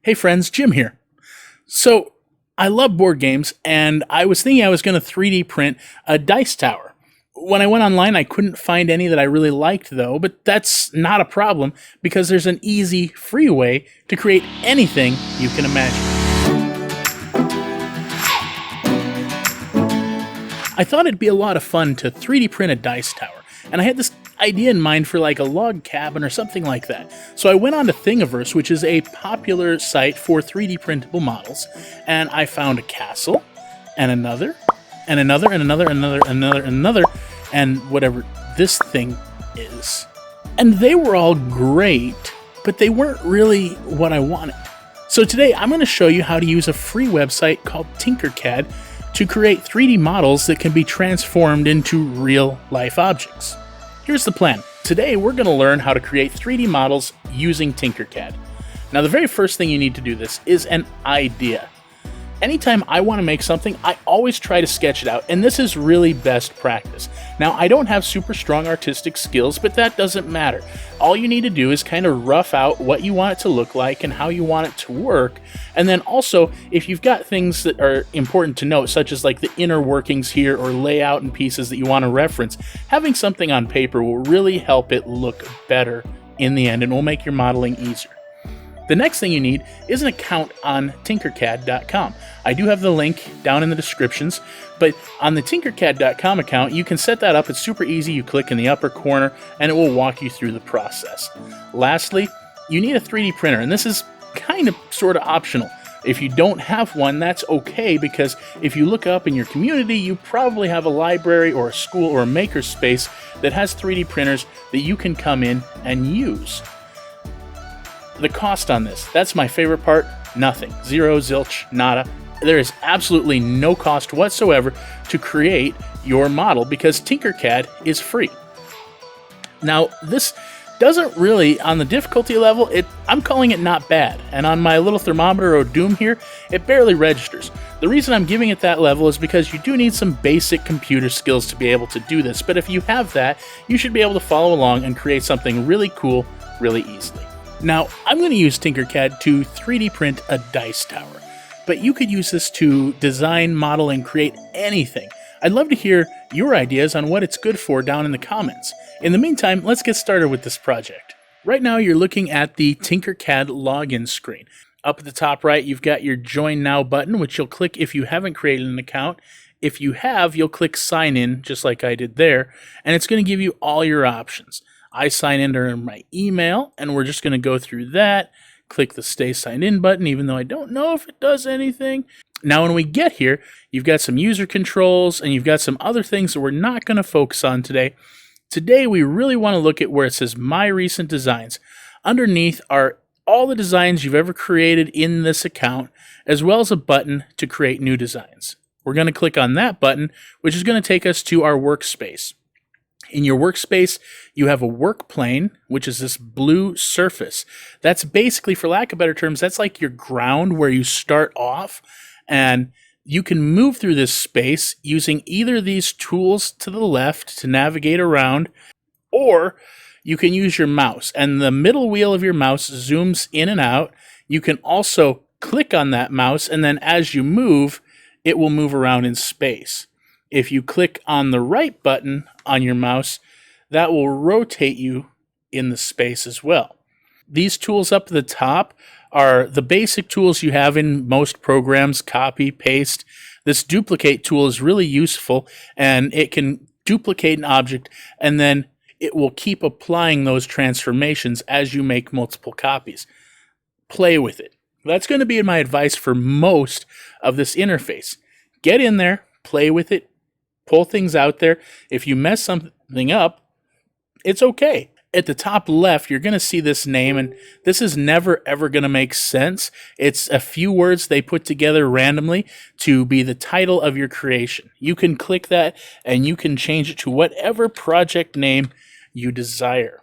Hey friends, Jim here. So, I love board games, and I was thinking I was going to 3D print a dice tower. When I went online, I couldn't find any that I really liked, though, but that's not a problem because there's an easy, free way to create anything you can imagine. I thought it'd be a lot of fun to 3D print a dice tower, and I had this idea in mind for like a log cabin or something like that. So I went on to Thingiverse, which is a popular site for 3D printable models, and I found a castle, and another, and another, and another, and another, and another, and another, and whatever this thing is. And they were all great, but they weren't really what I wanted. So today I'm going to show you how to use a free website called Tinkercad to create 3D models that can be transformed into real-life objects. Here's the plan. Today we're going to learn how to create 3D models using Tinkercad. Now the very first thing you need to do this is an idea. Anytime I want to make something, I always try to sketch it out, and this is really best practice. Now, I don't have super strong artistic skills, but that doesn't matter. All you need to do is kind of rough out what you want it to look like and how you want it to work, and then also, if you've got things that are important to note, such as like the inner workings here or layout and pieces that you want to reference, having something on paper will really help it look better in the end and will make your modeling easier. The next thing you need is an account on Tinkercad.com. I do have the link down in the descriptions, but on the Tinkercad.com account, you can set that up. It's super easy. You click in the upper corner, and it will walk you through the process. Lastly, you need a 3D printer, and this is kind of sort of optional. If you don't have one, that's okay, because if you look up in your community, you probably have a library or a school or a makerspace that has 3D printers that you can come in and use. The cost on this, that's my favorite part, nothing. Zero, zilch, nada. There is absolutely no cost whatsoever to create your model because Tinkercad is free. Now, this doesn't really, on the difficulty level, I'm calling it not bad. And on my little thermometer or doom here, it barely registers. The reason I'm giving it that level is because you do need some basic computer skills to be able to do this. But if you have that, you should be able to follow along and create something really cool really easily. Now, I'm going to use Tinkercad to 3D print a dice tower, but you could use this to design, model, and create anything. I'd love to hear your ideas on what it's good for down in the comments. In the meantime, let's get started with this project. Right now, you're looking at the Tinkercad login screen. Up at the top right, you've got your Join Now button, which you'll click if you haven't created an account. If you have, you'll click Sign In, just like I did there, and it's going to give you all your options. I sign in under my email, and we're just going to go through that. Click the Stay Signed In button, even though I don't know if it does anything. Now, when we get here, you've got some user controls, and you've got some other things that we're not going to focus on today. Today, we really want to look at where it says My Recent Designs. Underneath are all the designs you've ever created in this account, as well as a button to create new designs. We're going to click on that button, which is going to take us to our workspace. In your workspace, you have a work plane, which is this blue surface. That's basically, for lack of better terms, that's like your ground where you start off, and you can move through this space using either of these tools to the left to navigate around, or you can use your mouse, and the middle wheel of your mouse zooms in and out. You can also click on that mouse, and then as you move, it will move around in space. If you click on the right button on your mouse, that will rotate you in the space as well. These tools up at the top are the basic tools you have in most programs: copy, paste. This duplicate tool is really useful, and it can duplicate an object, and then it will keep applying those transformations as you make multiple copies. Play with it. That's going to be my advice for most of this interface. Get in there, play with it, pull things out there. If you mess something up, it's okay. At the top left, you're going to see this name, and this is never ever going to make sense. It's a few words they put together randomly to be the title of your creation. You can click that, and you can change it to whatever project name you desire.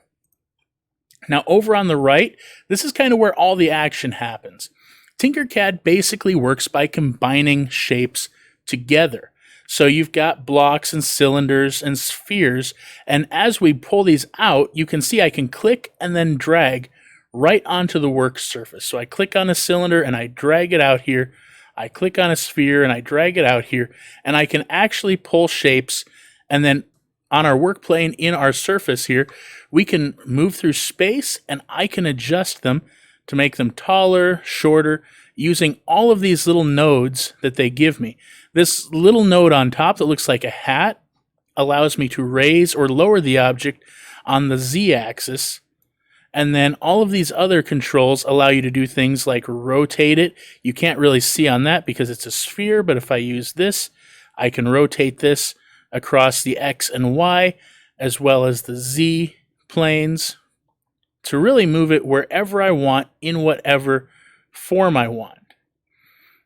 Now, over on the right, this is kind of where all the action happens. Tinkercad basically works by combining shapes together. So you've got blocks and cylinders and spheres, and as we pull these out, you can see I can click and then drag right onto the work surface. So I click on a cylinder and I drag it out here. I click on a sphere and I drag it out here, and I can actually pull shapes, and then on our work plane in our surface here, we can move through space and I can adjust them to make them taller, shorter, using all of these little nodes that they give me. This little node on top that looks like a hat allows me to raise or lower the object on the Z-axis. And then all of these other controls allow you to do things like rotate it. You can't really see on that because it's a sphere, but if I use this, I can rotate this across the X and Y as well as the Z planes to really move it wherever I want in whatever form I want.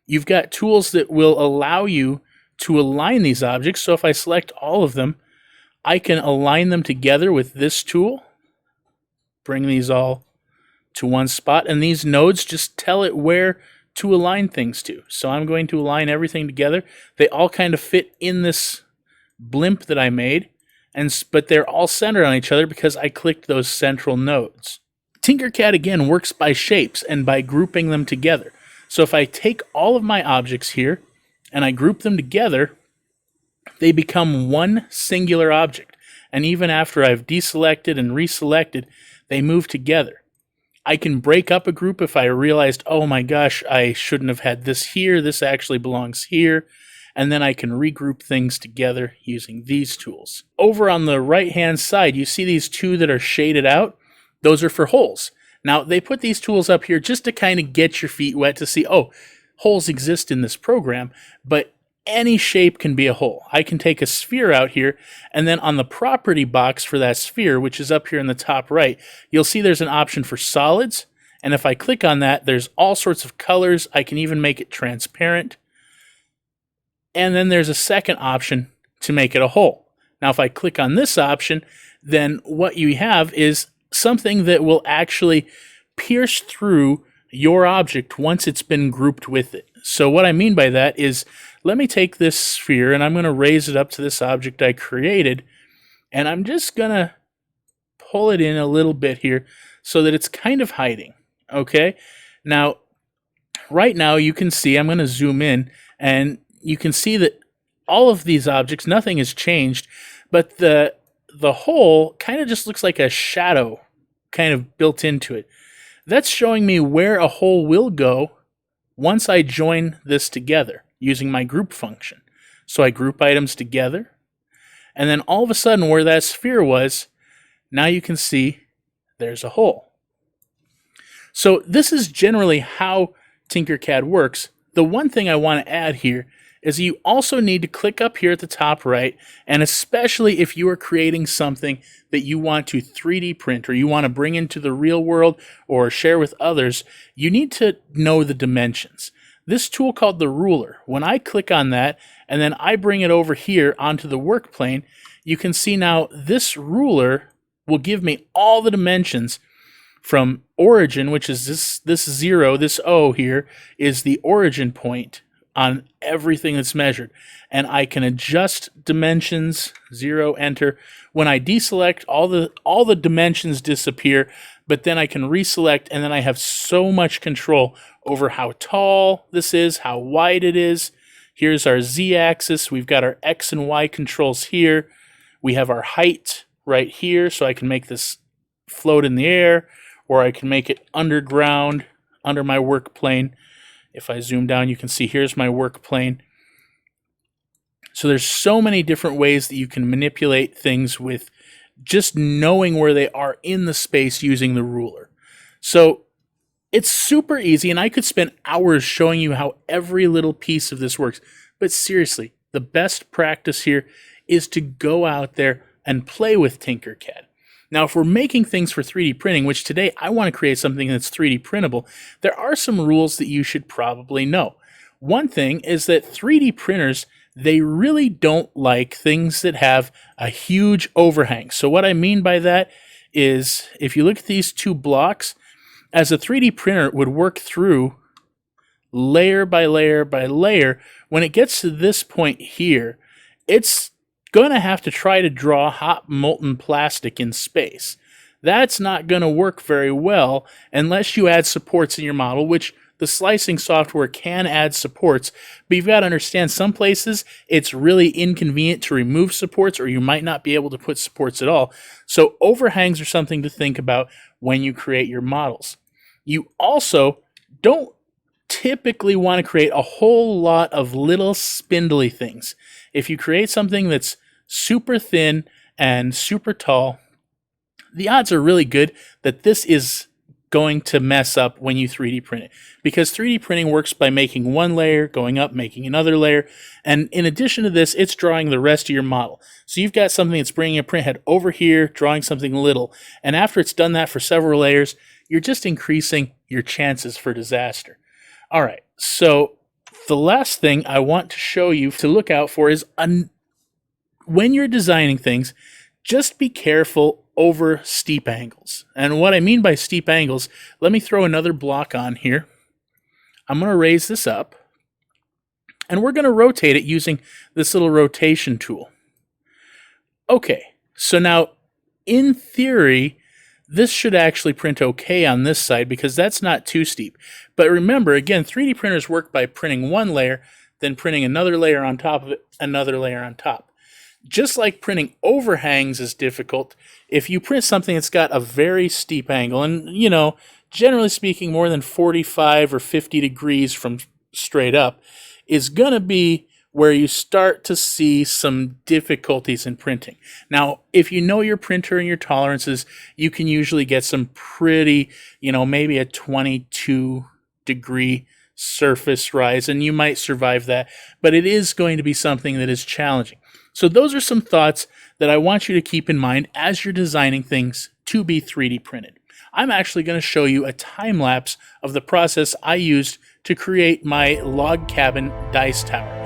You've got tools that will allow you to align these objects. So if I select all of them, I can align them together with this tool. Bring these all to one spot, and these nodes just tell it where to align things to. So I'm going to align everything together. They all kind of fit in this blimp that I made, but they're all centered on each other because I clicked those central nodes. Tinkercad again works by shapes and by grouping them together. So if I take all of my objects here and I group them together, they become one singular object. And even after I've deselected and reselected, they move together. I can break up a group if I realized, oh my gosh, I shouldn't have had this here. This actually belongs here. And then I can regroup things together using these tools. Over on the right-hand side, you see these two that are shaded out. Those are for holes. Now, they put these tools up here just to kind of get your feet wet to see, oh, holes exist in this program, but any shape can be a hole. I can take a sphere out here, and then on the property box for that sphere, which is up here in the top right, you'll see there's an option for solids, and if I click on that, there's all sorts of colors. I can even make it transparent. And then there's a second option to make it a hole. Now, if I click on this option, then what you have is something that will actually pierce through your object once it's been grouped with it. So what I mean by that is, let me take this sphere and I'm going to raise it up to this object I created, and I'm just going to pull it in a little bit here so that it's kind of hiding. Okay? Now, right now you can see, I'm going to zoom in, and you can see that all of these objects, nothing has changed, but the hole kind of just looks like a shadow kind of built into it. That's showing me where a hole will go once I join this together using my group function. So I group items together, and then all of a sudden where that sphere was, now you can see there's a hole. So this is generally how Tinkercad works. The one thing I want to add here is you also need to click up here at the top right, and especially if you are creating something that you want to 3D print or you want to bring into the real world or share with others, you need to know the dimensions. This tool called the ruler, when I click on that and then I bring it over here onto the work plane, you can see now this ruler will give me all the dimensions from origin, which is this 0, this O here is the origin point on everything that's measured. And I can adjust dimensions, 0, enter. When I deselect, all the dimensions disappear, but then I can reselect, and then I have so much control over how tall this is, how wide it is. Here's our Z-axis. We've got our X and Y controls here. We have our height right here, so I can make this float in the air, or I can make it underground, under my work plane. If I zoom down, you can see here's my work plane. So there's so many different ways that you can manipulate things with just knowing where they are in the space using the ruler. So it's super easy, and I could spend hours showing you how every little piece of this works. But seriously, the best practice here is to go out there and play with Tinkercad. Now, if we're making things for 3D printing, which today I want to create something that's 3D printable, there are some rules that you should probably know. One thing is that 3D printers, they really don't like things that have a huge overhang. So what I mean by that is, if you look at these two blocks, as a 3D printer would work through layer by layer by layer, when it gets to this point here, it's going to have to try to draw hot molten plastic in space. That's not going to work very well unless you add supports in your model, which the slicing software can add supports, but you've got to understand some places it's really inconvenient to remove supports, or you might not be able to put supports at all. So overhangs are something to think about when you create your models. You also don't typically want to create a whole lot of little spindly things. If you create something that's super thin and super tall, the odds are really good that this is going to mess up when you 3D print it, because 3D printing works by making one layer, going up, making another layer, and in addition to this, it's drawing the rest of your model. So you've got something that's bringing a print head over here, drawing something little, and after it's done that for several layers, you're just increasing your chances for disaster. All right, so the last thing I want to show you to look out for is when you're designing things, just be careful over steep angles. And what I mean by steep angles, let me throw another block on here. I'm going to raise this up, and we're going to rotate it using this little rotation tool. Okay, so now in theory, this should actually print okay on this side because that's not too steep. But remember, again, 3D printers work by printing one layer, then printing another layer on top of it, another layer on top. Just like printing overhangs is difficult, if you print something that's got a very steep angle, and, you know, generally speaking, more than 45 or 50 degrees from straight up, is going to be where you start to see some difficulties in printing. Now, if you know your printer and your tolerances, you can usually get some pretty, maybe a 22 degree surface rise, and you might survive that, but it is going to be something that is challenging. So those are some thoughts that I want you to keep in mind as you're designing things to be 3D printed. I'm actually going to show you a time lapse of the process I used to create my log cabin dice tower.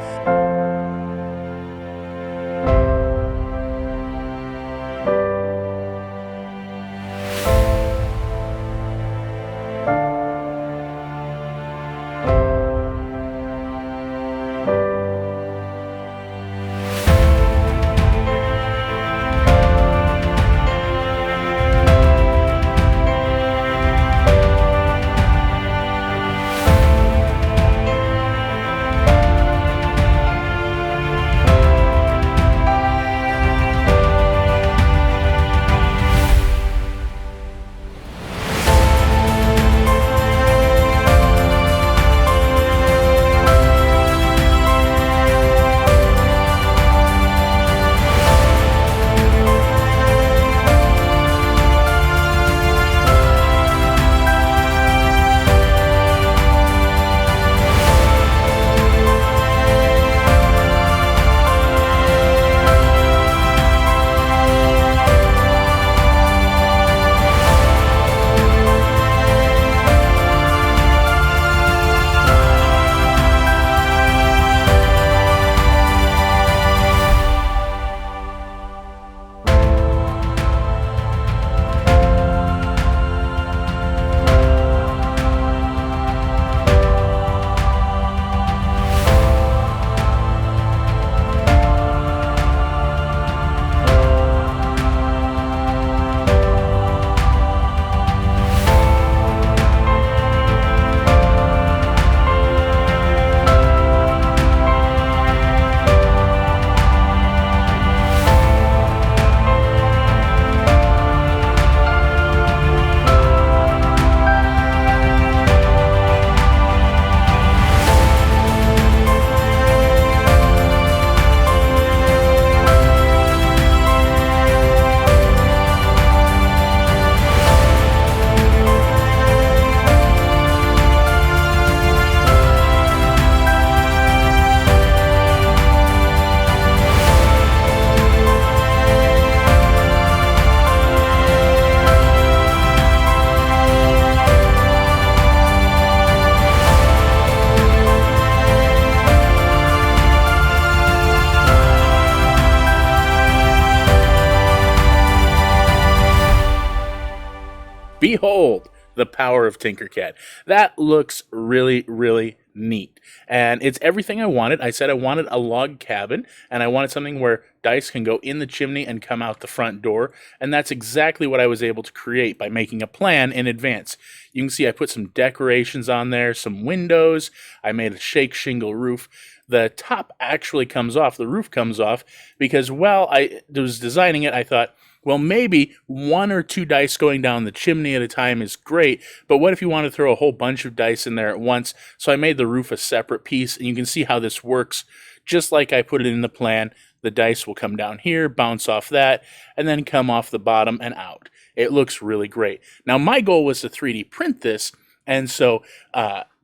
Behold the power of Tinkercad. That looks really, really neat. And it's everything I wanted. I said I wanted a log cabin, and I wanted something where dice can go in the chimney and come out the front door, and that's exactly what I was able to create by making a plan in advance. You can see I put some decorations on there, some windows, I made a shake shingle roof. The top actually comes off, the roof comes off, because while I was designing it, I thought, well, maybe 1 or 2 dice going down the chimney at a time is great, but what if you want to throw a whole bunch of dice in there at once? So I made the roof a separate piece, and you can see how this works just like I put it in the plan. The dice will come down here, bounce off that, and then come off the bottom and out. It looks really great. Now, my goal was to 3D print this, and so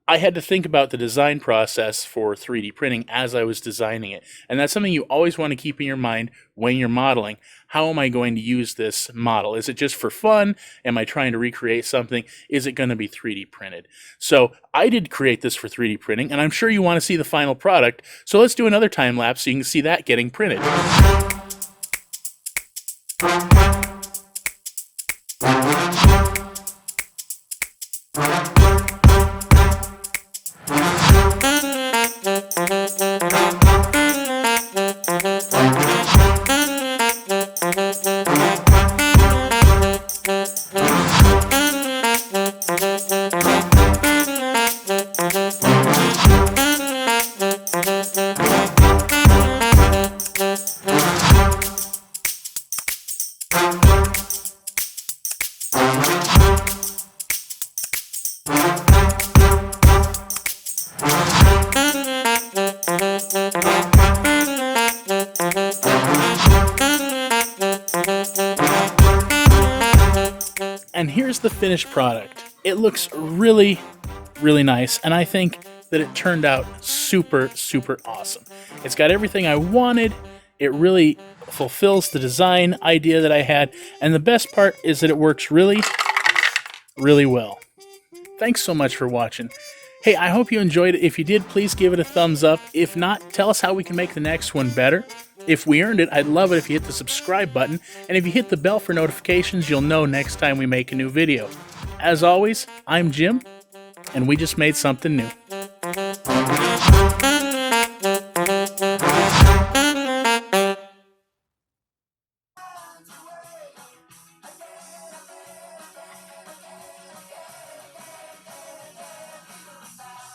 I had to think about the design process for 3D printing as I was designing it. And that's something you always want to keep in your mind when you're modeling. How am I going to use this model? Is it just for fun? Am I trying to recreate something? Is it going to be 3D printed? So I did create this for 3D printing, and I'm sure you want to see the final product. So let's do another time lapse so you can see that getting printed. And here's the finished product. It looks really, really nice, and I think that it turned out super, super awesome. It's got everything I wanted. It really fulfills the design idea that I had, and the best part is that it works really, really well. Thanks so much for watching. Hey, I hope you enjoyed it. If you did, please give it a thumbs up. If not, tell us how we can make the next one better. If we earned it, I'd love it if you hit the subscribe button, and if you hit the bell for notifications, you'll know next time we make a new video. As always, I'm Jim, and we just made something new.